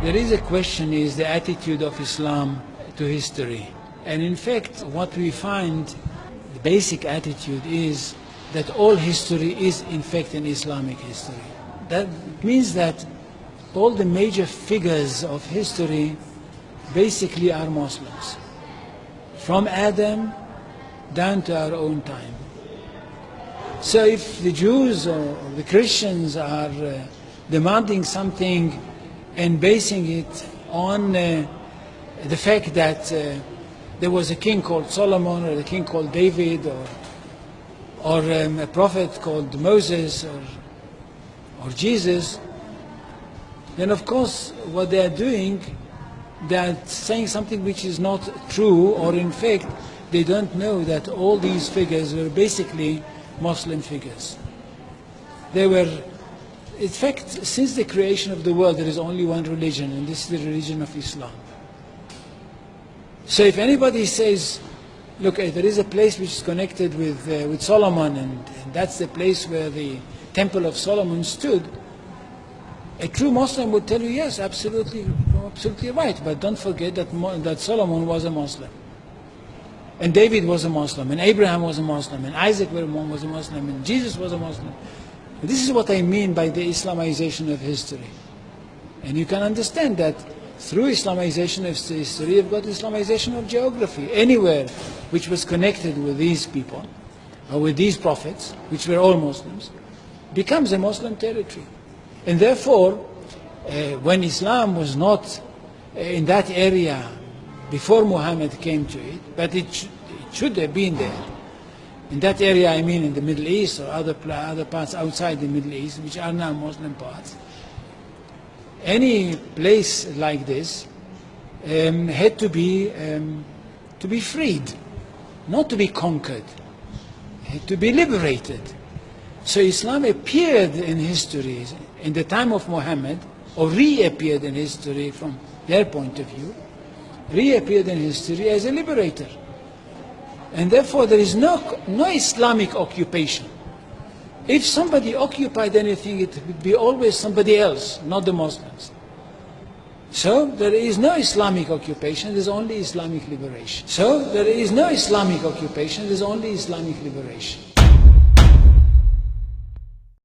There is a question, is the attitude of Islam to history. And in fact, what we find, the basic attitude is that all history is in fact an Islamic history. That means that all the major figures of history basically are Muslims. From Adam down to our own time. So if the Jews or the Christians are demanding something and basing it on the fact that there was a king called Solomon, or a king called David, or a prophet called Moses, or Jesus, then of course what they are doing, they are saying something which is not true, or in fact they don't know that all these figures were basically Muslim figures. They were, in fact, since the creation of the world, there is only one religion, and this is the religion of Islam. So if anybody says, look, there is a place which is connected with Solomon, and that's the place where the Temple of Solomon stood, a true Muslim would tell you, yes, absolutely right, but don't forget that Solomon was a Muslim. And David was a Muslim, and Abraham was a Muslim, and Isaac was a Muslim, and Jesus was a Muslim. This is what I mean by the Islamization of history. And you can understand that through Islamization of history, you've got Islamization of geography. Anywhere which was connected with these people, or with these prophets, which were all Muslims, becomes a Muslim territory. And therefore, when Islam was not in that area before Muhammad came to it, but it should have been there. In that area, I mean in the Middle East or other parts outside the Middle East, which are now Muslim parts. Any place like this had to be freed, not to be conquered, had to be liberated. So Islam appeared in history in the time of Muhammad, or reappeared in history from their point of view, reappeared in history as a liberator. And therefore there is no Islamic occupation. If somebody occupied anything, it would be always somebody else, not the Muslims. So there is no Islamic occupation, there is only Islamic liberation. So there is no Islamic occupation, there is only Islamic liberation.